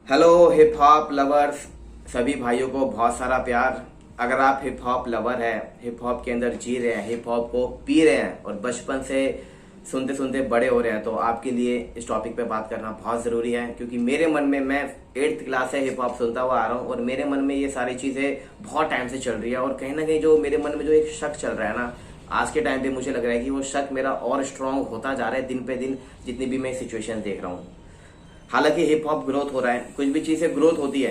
Hello hip hop lovers, सभी भाइयों को बहुत सारा प्यार। अगर आप हिप हॉप लवर हैं, हिप हॉप के अंदर जी रहे हैं, हिप हॉप को पी रहे हैं और बचपन से सुनते सुनते बड़े हो रहे हैं, तो आपके लिए इस टॉपिक पे बात करना बहुत ज़रूरी है। क्योंकि मेरे मन में, मैं 8th क्लास से हिप हॉप सुनता हुआ आ रहा हूँ और मेरे मन में ये सारी चीज़ें बहुत टाइम से चल रही है। और कहीं ना कहीं जो मेरे मन में जो एक शक चल रहा है ना, आज के टाइम पे मुझे लग रहा है कि वो शक मेरा और स्ट्रांग होता जा रहा है दिन पे दिन, जितनी भी मैं सिचुएशन देख रहा हूँ। हालांकि हिप हॉप ग्रोथ हो रहा है, कुछ भी चीजें ग्रोथ होती है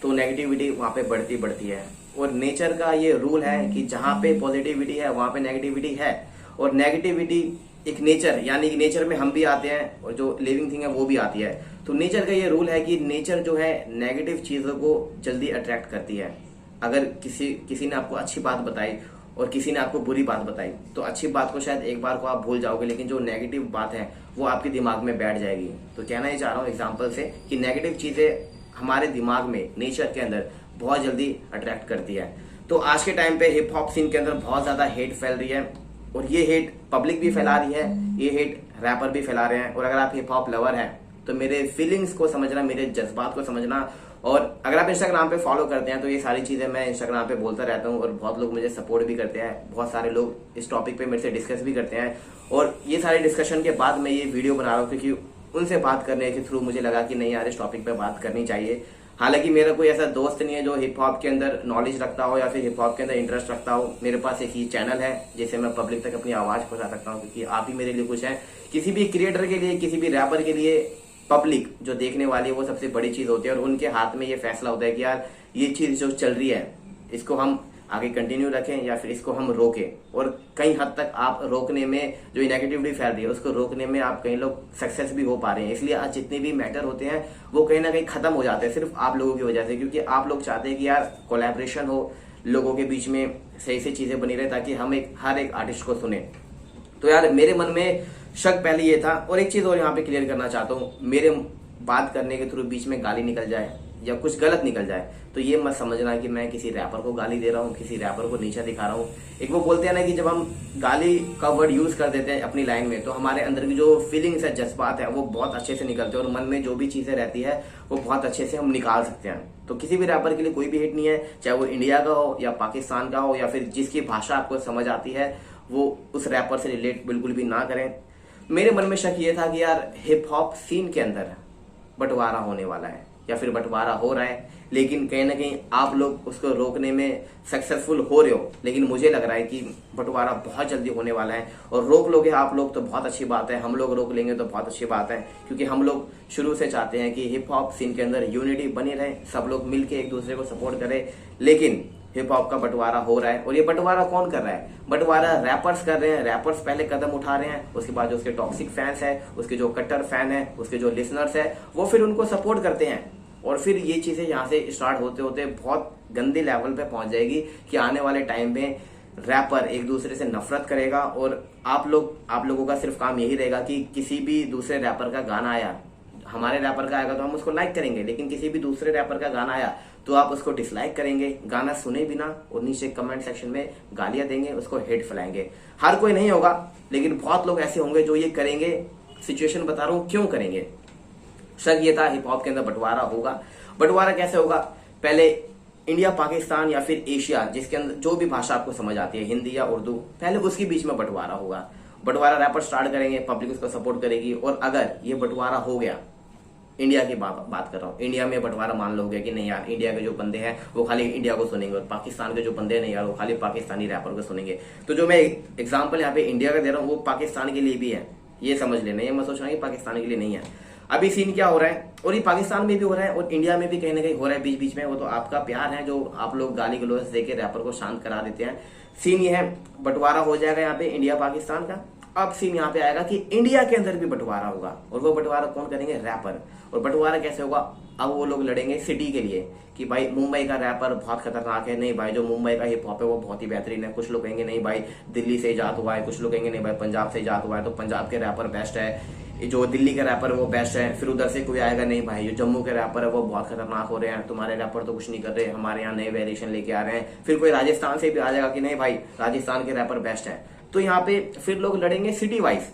तो नेगेटिविटी वहां पे बढ़ती बढ़ती है। और नेचर का ये रूल है कि जहां पे पॉजिटिविटी है वहां पे नेगेटिविटी है। और नेगेटिविटी एक नेचर, यानी कि नेचर में हम भी आते हैं और जो लिविंग थिंग है वो भी आती है। तो नेचर का ये रूल है कि नेचर जो है नेगेटिव चीजों को जल्दी अट्रैक्ट करती है। अगर किसी ने आपको अच्छी बात बताई और किसी ने आपको बुरी बात बताई, तो अच्छी बात को शायद एक बार को आप भूल जाओगे, लेकिन जो नेगेटिव बात है वो आपके दिमाग में बैठ जाएगी। तो कहना ही चाह रहा हूँ एग्जाम्पल से कि नेगेटिव चीजें हमारे दिमाग में, नेचर के अंदर बहुत जल्दी अट्रैक्ट करती है। तो आज के टाइम पे हिप हॉप सीन के अंदर बहुत ज्यादा हेट फैल रही है और ये हेट पब्लिक भी फैला रही है, ये हेट रैपर भी फैला रहे हैं। और अगर आप हिप हॉप लवर हैं तो मेरे फीलिंग्स को समझना, मेरे जज्बात को समझना। और अगर आप इंस्टाग्राम पे फॉलो करते हैं तो ये सारी चीजें मैं इंस्टाग्राम पे बोलता रहता हूँ और बहुत लोग मुझे सपोर्ट भी करते हैं। बहुत सारे लोग इस टॉपिक पे मेरे से डिस्कस भी करते हैं और ये सारे डिस्कशन के बाद मैं ये वीडियो बना रहा हूँ, क्योंकि उनसे बात करने के थ्रू मुझे लगा कि नहीं यार, इस टॉपिक पे बात करनी चाहिए। हालांकि मेरा कोई ऐसा दोस्त नहीं है जो हिप हॉप के अंदर नॉलेज रखता हो या फिर हिप हॉप के अंदर इंटरेस्ट रखता हो। मेरे पास एक ही चैनल है जिससे मैं पब्लिक तक अपनी आवाज पहुंचा सकता हूँ, क्योंकि आप ही मेरे लिए कुछ है। किसी भी क्रिएटर के लिए, किसी भी रैपर के लिए पब्लिक जो देखने वाली है वो सबसे बड़ी चीज होती है। और उनके हाथ में ये फैसला होता है कि यार ये चीज जो चल रही है इसको हम आगे कंटिन्यू रखें या फिर इसको हम रोकें। और कई हद तक आप रोकने में, जो नेगेटिविटी फैल रही है उसको रोकने में आप कई लोग सक्सेस भी हो पा रहे हैं। इसलिए आज जितने भी मैटर होते हैं वो कहीं ना कहीं खत्म हो जाते हैं सिर्फ आप लोगों की वजह से, क्योंकि आप लोग चाहते हैं कि यार कोलैबोरेशन हो, लोगों के बीच में सही से चीजें बनी रहे ताकि हम हर एक आर्टिस्ट को सुने। तो यार मेरे मन में शक पहले ये था। और एक चीज और यहाँ पे क्लियर करना चाहता हूँ, मेरे बात करने के थ्रू बीच में गाली निकल जाए या कुछ गलत निकल जाए तो ये मत समझना कि मैं किसी रैपर को गाली दे रहा हूँ, किसी रैपर को नीचा दिखा रहा हूँ। एक वो बोलते हैं ना कि जब हम गाली का वर्ड यूज कर देते हैं अपनी लाइन में तो हमारे अंदर की जो फीलिंग्स है, जज्बात है, वो बहुत अच्छे से निकलते हैं और मन में जो भी चीजें रहती है वो बहुत अच्छे से हम निकाल सकते हैं। तो किसी भी रैपर के लिए कोई भी हिट नहीं है, चाहे वो इंडिया का हो या पाकिस्तान का हो या फिर जिसकी भाषा आपको समझ आती है वो उस रैपर से रिलेट बिल्कुल भी ना करें। मेरे मन में शक ये था कि यार हिप हॉप सीन के अंदर बंटवारा होने वाला है या फिर बंटवारा हो रहा है, लेकिन कहीं ना कहीं आप लोग उसको रोकने में सक्सेसफुल हो रहे हो। लेकिन मुझे लग रहा है कि बंटवारा बहुत जल्दी होने वाला है। और रोक लोगे आप लोग तो बहुत अच्छी बात है, हम लोग रोक लेंगे तो बहुत अच्छी बात है, क्योंकि हम लोग शुरू से चाहते हैं कि हिप हॉप सीन के अंदर यूनिटी बनी रहे, सब लोग मिलकर एक दूसरे को सपोर्ट करें। लेकिन हिप हॉप का बंटवारा हो रहा है और ये बंटवारा कौन कर रहा है? बंटवारा रैपर्स कर रहे हैं। रैपर्स पहले कदम उठा रहे हैं, उसके बाद जो उसके टॉक्सिक फैंस है, उसके जो कट्टर फैन है, उसके जो लिसनर्स है, वो फिर उनको सपोर्ट करते हैं। और फिर ये चीजें यहाँ से स्टार्ट होते होते बहुत गंदे लेवल पे पहुंच जाएगी कि आने वाले टाइम में रैपर एक दूसरे से नफरत करेगा। और आप लोगों का सिर्फ काम यही रहेगा कि किसी भी दूसरे रैपर का गाना आया, हमारे रैपर का आएगा तो हम उसको लाइक करेंगे, लेकिन किसी भी दूसरे रैपर का गाना आया तो आप उसको डिसलाइक करेंगे, गाना सुने बिना और नीचे कमेंट सेक्शन में गालियां देंगे, उसको हेट फैलाएंगे। हर कोई नहीं होगा, लेकिन बहुत लोग ऐसे होंगे जो ये करेंगे। सिचुएशन बता रहा हूं क्यों करेंगे। शक ये था हिप हॉप के अंदर बंटवारा होगा। बंटवारा कैसे होगा? पहले इंडिया पाकिस्तान या फिर एशिया, जिसके अंदर जो भी भाषा आपको समझ आती है, हिंदी या उर्दू, पहले उसके बीच में बंटवारा होगा। बंटवारा रैपर स्टार्ट करेंगे, पब्लिक उसको सपोर्ट करेगी। और अगर ये बंटवारा हो गया, इंडिया की बात कर रहा हूँ, इंडिया में बंटवारा मान लो हो गया कि नहीं यार इंडिया के जो बंदे हैं वो खाली इंडिया को सुनेंगे और पाकिस्तान के जो बंदे हैं नहीं यार वो खाली पाकिस्तानी रैपर को सुनेंगे। तो जो मैं एग्जांपल यहाँ पे इंडिया का दे रहा हूँ वो पाकिस्तान के लिए भी है, ये समझ लेना। ये मैं सोच रहा हूँ कि पाकिस्तान के लिए नहीं है। अभी सीन क्या हो रहा है, और ये पाकिस्तान में भी हो रहा है और इंडिया में भी कहीं ना कहीं हो रहा है बीच बीच में। वो तो आपका प्यार है जो आप लोग गाली गलौज देके रैपर को शांत करा देते हैं। सीन ये है, बंटवारा हो जाएगा यहाँ पे इंडिया पाकिस्तान का। अब सीन यहाँ पे आएगा कि इंडिया के अंदर भी बंटवारा होगा, और वो बंटवारा कौन करेंगे? रैपर। और बंटवारा कैसे होगा? अब वो लोग लड़ेंगे सिटी के लिए कि भाई मुंबई का रैपर बहुत खतरनाक है, नहीं भाई जो मुंबई का हिप हॉप है वो बहुत ही बेहतरीन है। कुछ लोग कहेंगे नहीं भाई दिल्ली से इजाद हुआ है, कुछ लोग कहेंगे नहीं भाई पंजाब से इजाद हुआ है तो पंजाब के रैपर बेस्ट है, जो दिल्ली के रैपर है वो बेस्ट है। फिर उधर से कोई आएगा नहीं भाई जो जम्मू के रैपर है वो बहुत खतरनाक हो रहे हैं, तुम्हारे रैपर तो कुछ नहीं कर रहे, हमारे यहाँ नए वेरिएशन लेके आ रहे हैं। फिर कोई राजस्थान से भी आ जाएगा कि नहीं भाई राजस्थान के रैपर बेस्ट है। तो यहाँ पे फिर लोग लड़ेंगे सिटी वाइज।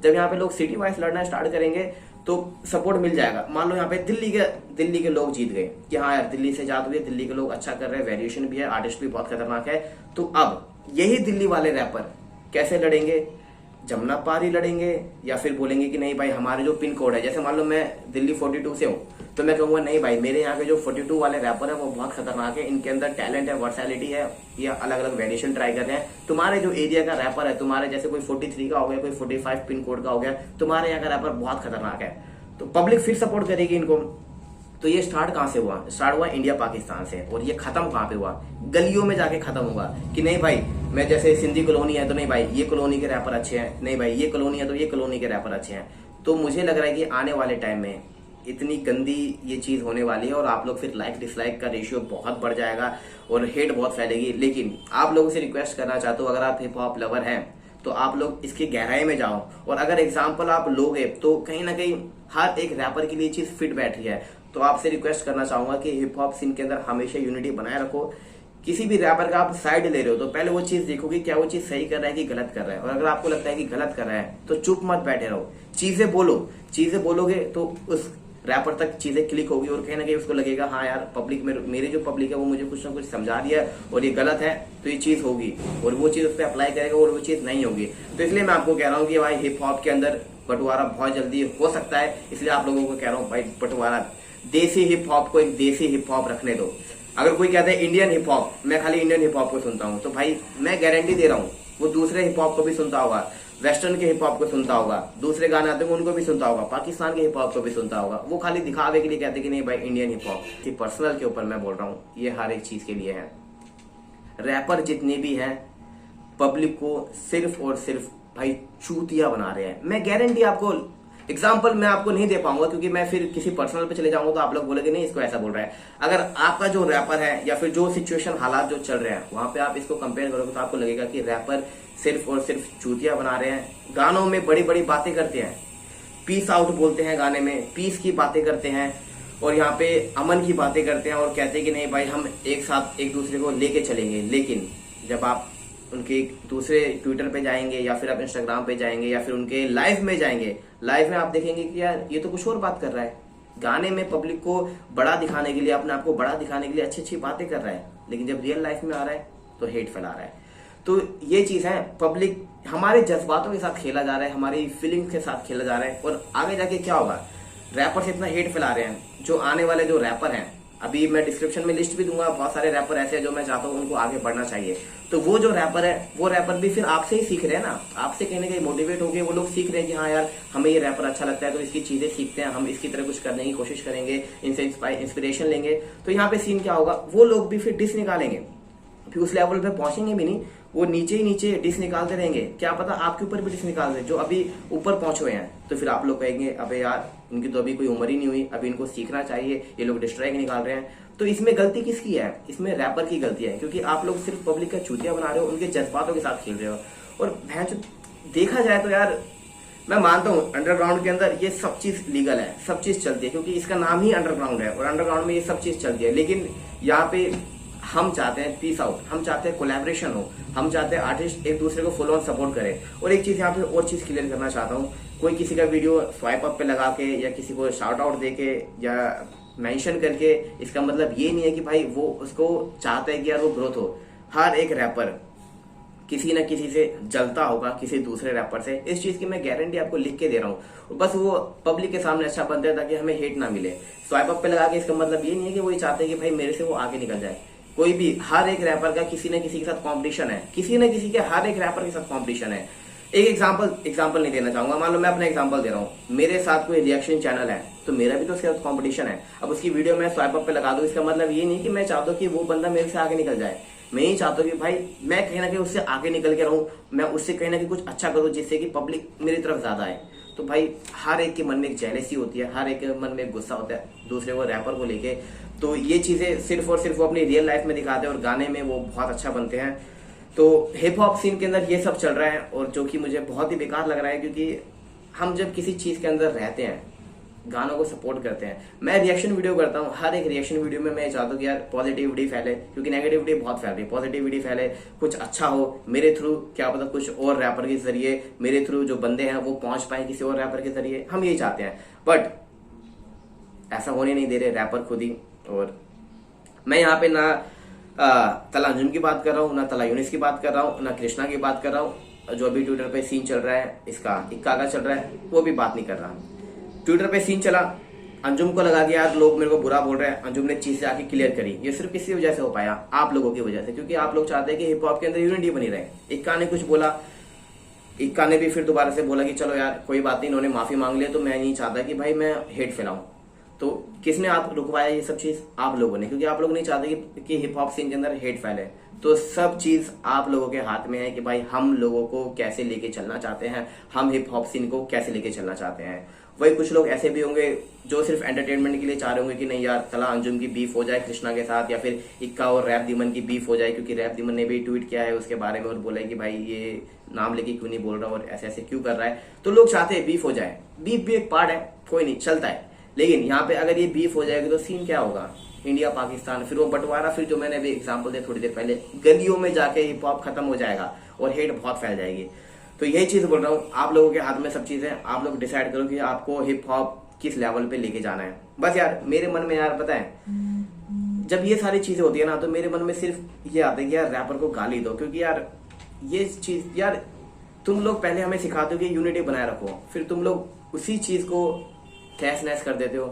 जब यहाँ पे लोग सिटी वाइज लड़ना स्टार्ट करेंगे तो सपोर्ट मिल जाएगा। मान लो यहाँ पे दिल्ली के लोग जीत गए कि हाँ यार दिल्ली से जात हुई है, दिल्ली के लोग अच्छा कर रहे हैं, वेरिएशन भी है, आर्टिस्ट भी बहुत खतरनाक है। तो अब यही दिल्ली वाले रैपर कैसे लड़ेंगे? जमुना पार ही लड़ेंगे, या फिर बोलेंगे कि नहीं भाई हमारे जो पिन कोड है, जैसे मान लो मैं दिल्ली 42 से हूँ तो मैं कहूंगा नहीं भाई मेरे यहाँ के जो 42 वाले रैपर है वो बहुत खतरनाक है, इनके अंदर टैलेंट है, वर्सैलिटी है, या अलग अलग वेरिएशन ट्राई कर रहे हैं। तुम्हारे जो एरिया का रैपर है, तुम्हारे जैसे कोई 43 का हो गया, कोई 45 पिन कोड का हो गया, तुम्हारे यहाँ का रैपर बहुत खतरनाक है, तो पब्लिक फिर सपोर्ट करेगी इनको। तो ये स्टार्ट कहां से हुआ? स्टार्ट हुआ इंडिया पाकिस्तान से, और ये खत्म कहां पे हुआ? गलियों में जाके खत्म होगा कि नहीं भाई मैं जैसे सिंधी कॉलोनी है तो नहीं भाई ये कॉलोनी के रैपर अच्छे हैं, नहीं भाई ये कॉलोनी है तो ये कॉलोनी के रैपर अच्छे हैं। तो मुझे लग रहा है कि आने वाले टाइम में इतनी गंदी ये चीज होने वाली है, और आप लोग फिर लाइक डिसलाइक का रेशियो बहुत बढ़ जाएगा और हेट बहुत फैलेगी। लेकिन आप लोगों से रिक्वेस्ट करना चाहता हूँ, अगर आप हिप हॉप लवर हैं तो आप लोग इसकी गहराई में जाओ, और अगर एग्जाम्पल आप लोगे तो कहीं ना कहीं हर एक रैपर के लिए चीज फिट बैठ रही है। तो आपसे रिक्वेस्ट करना चाहूंगा कि हिप हॉप सीन के अंदर हमेशा यूनिटी बनाए रखो। किसी भी रैपर का आप साइड ले रहे हो तो पहले वो चीज देखो कि क्या वो चीज सही कर रहा है कि गलत कर रहा है, और अगर आपको लगता है कि गलत कर रहा है तो चुप मत बैठे रहो, चीजें बोलो। चीजें बोलोगे तो उस रैपर तक चीजें क्लिक होगी, और कहीं ना कहीं उसको लगेगा हाँ यार पब्लिक मेरे जो पब्लिक है वो मुझे कुछ ना कुछ समझा दिया है, और ये गलत है तो ये चीज होगी, और वो चीज उस पर अप्लाई करेगा और वो चीज नहीं होगी। तो इसलिए मैं आपको कह रहा हूँ कि भाई हिप हॉप के अंदर बंटवारा बहुत जल्दी हो सकता है, इसलिए आप लोगों को कह रहा हूँ भाई बंटवारा, देसी हिप हॉप को एक देसी हिप हॉप रखने दो। अगर कोई कहता है इंडियन हिप हॉप, मैं खाली इंडियन हिप हॉप को सुनता हूँ, तो भाई मैं गारंटी दे रहा हूँ वो दूसरे हिप हॉप को भी सुनता होगा, वेस्टर्न के हिप हॉप को सुनता होगा, दूसरे गाने आते हैं उनको भी सुनता होगा, पाकिस्तान के हिप हॉप को भी सुनता होगा। वो खाली दिखावे के लिए कहते कि नहीं भाई इंडियन हिप हॉप। पर्सनल के ऊपर मैं बोल रहा हूँ, ये हर एक चीज के लिए है। रैपर जितने भी हैं पब्लिक को सिर्फ और सिर्फ भाई चूतिया बना रहे हैं। मैं गारंटी आपको एग्जाम्पल मैं आपको नहीं दे पाऊंगा, क्योंकि मैं फिर किसी पर्सनल पे चले जाऊंगा तो आप लोग बोलेंगे नहीं इसको ऐसा बोल रहा है। अगर आपका जो रैपर है या फिर जो सिचुएशन हालात जो चल रहे हैं वहां पे आप इसको कंपेयर करोगे तो आपको लगेगा कि रैपर सिर्फ और सिर्फ चूतिया बना रहे हैं। गानों में बड़ी बड़ी बातें करते हैं, पीस आउट बोलते हैं गाने में, पीस की बातें करते हैं, और यहाँ पे अमन की बातें करते हैं, और कहते हैं कि नहीं भाई हम एक साथ एक दूसरे को लेके चलेंगे। लेकिन जब आप उनके दूसरे ट्विटर पे जाएंगे या फिर आप इंस्टाग्राम पे जाएंगे या फिर उनके लाइव में जाएंगे, लाइव में आप देखेंगे कि यार ये तो कुछ और बात कर रहा है। गाने में पब्लिक को बड़ा दिखाने के लिए, अपने आप को बड़ा दिखाने के लिए अच्छी अच्छी बातें कर रहा है, लेकिन जब रियल लाइफ में आ रहा है तो हेट फैला रहा है। तो ये चीज है, पब्लिक हमारे जज्बातों के साथ खेला जा रहा है, हमारी फीलिंग्स के साथ खेला जा रहा है, और आगे जाके क्या होगा? रैपर्स इतना हेट फैला रहे हैं, जो आने वाले जो रैपर हैं, अभी मैं डिस्क्रिप्शन में लिस्ट भी दूंगा, बहुत सारे रैपर ऐसे हैं जो मैं चाहता हूँ उनको आगे बढ़ना चाहिए। तो वो जो रैपर है वो रैपर भी फिर आपसे ही सीख रहे हैं ना, आपसे कहीं ना कहीं मोटिवेट होके वो लोग सीख रहे हैं कि हाँ यार हमें ये रैपर अच्छा लगता है तो इसकी चीजें सीखते हैं, हम इसकी तरह कुछ करने की कोशिश करेंगे, इनसे इंस्पिरेशन लेंगे। तो यहाँ पे सीन क्या होगा? वो लोग भी फिर डिस निकालेंगे, फिर उस लेवल पे पहुंचेंगे भी नहीं, वो नीचे ही नीचे डिस निकालते रहेंगे। क्या पता आपके ऊपर भी डिस निकाल दे जो अभी ऊपर पहुंचे हुए हैं। तो फिर आप लोग कहेंगे अबे यार इनकी तो अभी कोई उम्र ही नहीं हुई, अभी इनको सीखना चाहिए, ये लोग डिस्ट्रैक्ट निकाल रहे हैं। तो इसमें गलती किसकी है? इसमें रैपर की गलती है, क्योंकि आप लोग सिर्फ पब्लिक का चूतिया बना रहे हो, उनके जज्बातों के साथ खेल रहे हो। और भैंस देखा जाए तो यार मैं मानता हूँ अंडरग्राउंड के अंदर ये सब चीज लीगल है, सब चीज चलती है, क्योंकि इसका नाम ही अंडरग्राउंड है और अंडरग्राउंड में ये सब चीज चलती है। लेकिन यहाँ पे हम चाहते हैं पीस आउट, हम चाहते हैं कोलैबोरेशन हो, हम चाहते हैं आर्टिस्ट एक दूसरे को फॉलो और सपोर्ट करें। और एक चीज यहाँ पे और चीज क्लियर करना चाहता हूँ, कोई किसी का वीडियो स्वाइप अप पे लगा के या किसी को शाउट आउट दे के या मेंशन करके, इसका मतलब ये नहीं है कि भाई वो उसको चाहता है कि यार वो ग्रोथ हो। हर एक रैपर किसी न किसी से जलता होगा, किसी दूसरे रैपर से, इस चीज की मैं गारंटी आपको लिख के दे रहा हूँ। बस वो पब्लिक के सामने अच्छा बनता है ताकि हमें हेट ना मिले। स्वाइप अप पे लगा के इसका मतलब ये नहीं है कि वो चाहते हैं कि भाई मेरे से वो आगे निकल जाए। कोई भी, हर एक रैपर का किसी न किसी के साथ कॉम्पिटिशन है, किसी न किसी के हर एक रैपर के साथ कॉम्पिटिशन है। एक एग्जांपल नहीं देना चाहूंगा, मान लो मैं अपना एग्जांपल दे रहा हूँ, मेरे साथ कोई रिएक्शन चैनल है तो मेरा भी तो उसके साथ कॉम्पिटिशन है। अब उसकी वीडियो मैं स्वाइप अप पे लगा दूं, इसका मतलब ये नहीं कि मैं चाहता हूँ कि वो बंदा मेरे से आगे निकल जाए। मैं ही चाहता हूँ कि भाई मैं कहीं ना कहीं उससे आगे निकल के रहूं, मैं उससे कहीं ना कहीं कुछ अच्छा करूं जिससे कि पब्लिक मेरी तरफ ज्यादा आए। तो भाई हर एक के मन में एक जेलसी होती है, हर एक के मन में एक गुस्सा होता है दूसरे को रैपर को लेके। तो ये चीजें सिर्फ और सिर्फ वो अपनी रियल लाइफ में दिखाते हैं और गाने में वो बहुत अच्छा बनते हैं। तो हिप हॉप सीन के अंदर ये सब चल रहा है, और जो कि मुझे बहुत ही बेकार लग रहा है, क्योंकि हम जब किसी चीज के अंदर रहते हैं गानों को सपोर्ट करते हैं। मैं रिएक्शन वीडियो करता हूँ, हर एक रिएक्शन वीडियो में मैं चाहता हूँ कि यार पॉजिटिविटी फैले, क्योंकि नेगेटिविटी बहुत फैल रही है। पॉजिटिविटी फैले, कुछ अच्छा हो मेरे थ्रू, क्या पता कुछ और रैपर के जरिए मेरे थ्रू जो बंदे हैं वो पहुंच पाए किसी और रैपर के जरिए, हम यही चाहते हैं। बट ऐसा होने नहीं दे रहे रैपर खुद ही। और मैं यहाँ पे ना तला अंजुम की बात कर रहा हूँ, ना तला यूनिस की बात कर रहा हूँ, ना कृष्णा की बात कर रहा हूँ। जो अभी ट्विटर पे सीन चल रहा है, इसका इक्का का चल रहा है, वो भी बात नहीं कर रहा। ट्विटर पे सीन चला, अंजुम को लगा कि यार लोग मेरे को बुरा बोल रहे हैं, अंजुम ने चीजें आके क्लियर करी। ये सिर्फ किसी वजह से हो पाया, आप लोगों की वजह से, क्योंकि आप लोग चाहते हैं कि हिप हॉप के अंदर यूनिटी बनी रहे। इक्का ने कुछ बोला, इक्का ने भी फिर दोबारा से बोला कि चलो यार कोई बात नहीं, इन्होंने माफी मांग लिया, तो मैं नहीं चाहता कि भाई मैं हेट फैलाऊं। तो किसने आप रुकवाया ये सब चीज? आप लोगों ने, क्योंकि आप लोग नहीं चाहते कि हिप हॉप सीन के अंदर हेट फैले। तो सब चीज आप लोगों के हाथ में है कि भाई हम लोगों को कैसे लेके चलना चाहते हैं, हम हिप हॉप सीन को कैसे लेके चलना चाहते हैं। वही कुछ लोग ऐसे भी होंगे जो सिर्फ एंटरटेनमेंट के लिए चाह रहे होंगे कि नहीं यार तला अंजुम की बीफ हो जाए कृष्णा के साथ, या फिर इक्का और रैप दीमन की बीफ हो जाए, क्योंकि रैप दीमन ने भी ट्वीट किया है उसके बारे में और बोला है कि भाई ये नाम लेके क्यों नहीं बोल रहा और ऐसे ऐसे क्यों कर रहा है। तो लोग चाहते हैं बीफ हो जाए, बीफ भी एक पार्ट है, कोई नहीं चलता है। लेकिन यहाँ पे अगर ये बीफ हो जाएगी तो सीन क्या होगा? इंडिया पाकिस्तान, फिर वो बंटवारा, फिर जो मैंने अभी एग्जांपल दिया थोड़ी देर पहले, गलियों में जाके हिप हॉप खत्म हो जाएगा और हेट बहुत फैल जाएगी। तो यही चीज बोल रहा हूँ, आप लोगों के हाथ में सब चीजें, आप लोग डिसाइड करो कि आपको हिप हॉप किस लेवल पे लेके जाना है। बस यार मेरे मन में यार पता है, जब ये सारी चीजें होती है ना, तो मेरे मन में सिर्फ ये आता है कि यार रैपर को गाली दो, क्योंकि यार ये चीज, यार तुम लोग पहले हमें सिखाते हो कि यूनिटी बनाए रखो, फिर तुम लोग उसी चीज को तहस नहस कर देते हो।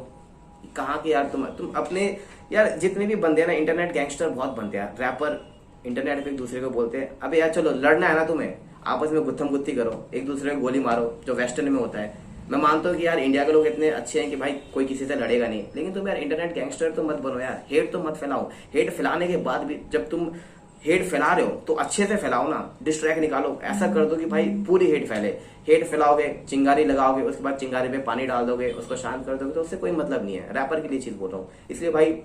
कहाँ के यार तुम अपने, यार जितने भी बंदे हैं ना, इंटरनेट गैंगस्टर बहुत बनते हैं। रैपर इंटरनेट पे एक दूसरे को बोलते हैं, अबे यार चलो लड़ना है ना तुम्हें, आपस में गुत्थम गुत्थी करो, एक दूसरे को गोली मारो, जो वेस्टर्न में होता है। मैं मानता हूँ कि यार इंडिया के लोग इतने अच्छे हैं कि भाई कोई किसी से लड़ेगा नहीं, लेकिन तुम यार इंटरनेट गैंगस्टर तो मत बनो यार, हेट तो मत फैलाओ। हेट फैलाने के बाद भी जब तुम हेट फैला रहे हो तो अच्छे से फैलाओ ना, डिस्ट्रैक निकालो, ऐसा कर दो कि भाई पूरी हेट फैले। हेट फैलाओगे, चिंगारी लगाओगे, उसके बाद चिंगारी पे पानी डाल दोगे, उसको शांत कर दोगे, तो उससे कोई मतलब नहीं है। रैपर के लिए चीज बोल रहा हूँ। इसलिए भाई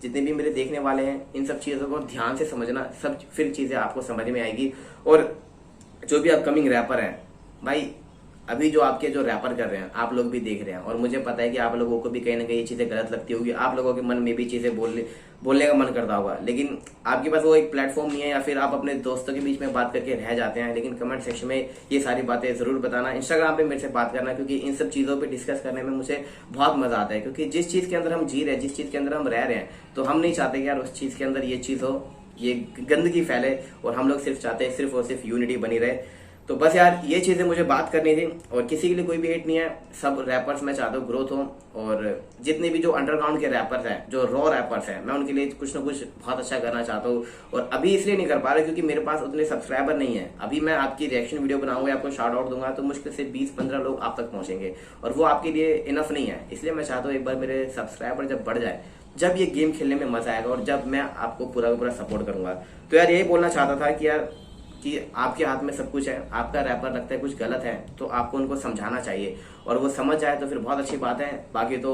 जितने भी मेरे देखने वाले हैं, इन सब चीजों को ध्यान से समझना, सब फिर चीजें आपको समझ में आएगी। और जो भी अपकमिंग रैपर हैं भाई, अभी जो आपके जो रैपर कर रहे हैं आप लोग भी देख रहे हैं, और मुझे पता है कि आप लोगों को भी कहीं ना कहीं ये चीजें गलत लगती होगी, आप लोगों के मन में भी चीजें बोलने का मन करता होगा, लेकिन आपके पास वो एक प्लेटफॉर्म नहीं है, या फिर आप अपने दोस्तों के बीच में बात करके रह जाते हैं। लेकिन कमेंट सेक्शन में ये सारी बातें जरूर बताना, इंस्टाग्राम पे मेरे से बात करना, क्योंकि इन सब चीजों पे डिस्कस करने में मुझे बहुत मजा आता है। क्योंकि जिस चीज के अंदर हम जी रहे हैं, जिस चीज के अंदर हम रह रहे हैं, तो हम नहीं चाहते कि यार उस चीज के अंदर ये चीज हो, ये गंदगी फैले, और हम लोग सिर्फ चाहते हैं सिर्फ और सिर्फ यूनिटी बनी रहे। तो बस यार ये चीजें मुझे बात करनी थी, और किसी के लिए कोई भी हेट नहीं है। सब रैपर्स मैं चाहता हूँ ग्रोथ हो, और जितने भी जो अंडरग्राउंड के रैपर्स हैं, जो रॉ रैपर्स हैं, मैं उनके लिए कुछ ना कुछ बहुत अच्छा करना चाहता हूँ। और अभी इसलिए नहीं कर पा रहा क्योंकि मेरे पास उतने सब्सक्राइबर नहीं है। अभी मैं आपकी रिएक्शन वीडियो बनाऊंगा, आपको शाउट आउट दूंगा, तो मुश्किल से 20-15 लोग आप तक पहुंचेंगे, और वो आपके लिए इनफ नहीं है। इसलिए मैं चाहता हूँ एक बार मेरे सब्सक्राइबर जब बढ़ जाए, जब ये गेम खेलने में मजा आएगा, और जब मैं आपको पूरा पूरा सपोर्ट करूंगा। तो यार यही बोलना चाहता था कि यार कि आपके हाथ में सब कुछ है, आपका रैपर लगता है कुछ गलत है तो आपको उनको समझाना चाहिए, और वो समझ जाए तो फिर बहुत अच्छी बात है, बाकी तो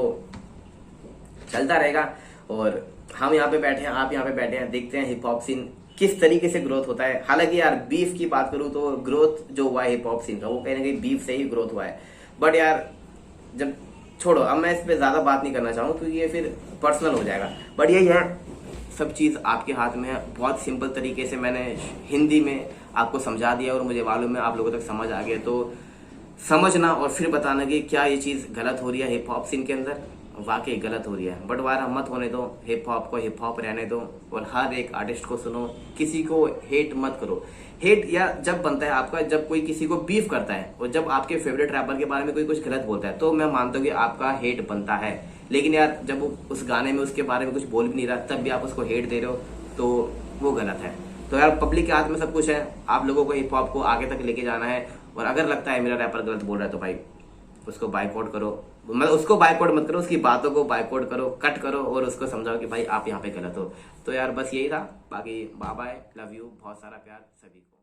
चलता रहेगा। और हम यहाँ पे बैठे हैं, आप यहाँ पे बैठे हैं, देखते हैं हिप हॉप सीन किस तरीके से ग्रोथ होता है। हालांकि यार बीफ की बात करूँ तो ग्रोथ जो हुआ है हिप हॉप सीन का, वो कहीं ना कहीं बीफ से ही ग्रोथ हुआ है। बट यार जब छोड़ो, अब मैं इस पर ज्यादा बात नहीं करना चाहूँ क्योंकि ये फिर पर्सनल हो जाएगा। बट यही है, सब चीज आपके हाथ में है। बहुत सिंपल तरीके से मैंने हिंदी में आपको समझा दिया, और मुझे मालूम है आप लोगों तक समझ आ गया। तो समझना और फिर बताना कि क्या ये चीज गलत हो रही है हिप हॉप सीन के अंदर, वाकई गलत हो रही है। बट वायरल मत होने दो, हिप हॉप को हिप हॉप रहने दो, और हर एक आर्टिस्ट को सुनो, किसी को हेट मत करो। हेट या जब बनता है आपका, जब कोई किसी को बीफ करता है, और जब आपके फेवरेट रैपर के बारे में कोई कुछ गलत बोलता है, तो मैं मानता हूँ कि आपका हेट बनता है। लेकिन यार जब वो उस गाने में उसके बारे में कुछ बोल भी नहीं रहा, तब भी आप उसको हेट दे रहे हो, तो वो गलत है। तो यार पब्लिक के हाथ में सब कुछ है, आप लोगों को हिप हॉप को आगे तक लेके जाना है। और अगर लगता है मेरा रैपर गलत बोल रहा है तो भाई उसको बाइकआउट करो, मतलब उसको बाइकआउट मत करो, उसकी बातों को बाइकआउट करो, कट करो, और उसको समझाओ कि भाई आप यहाँ पे गलत हो। तो यार बस यही था, बाकी बाय बाय, लव यू, बहुत सारा प्यार सभी को।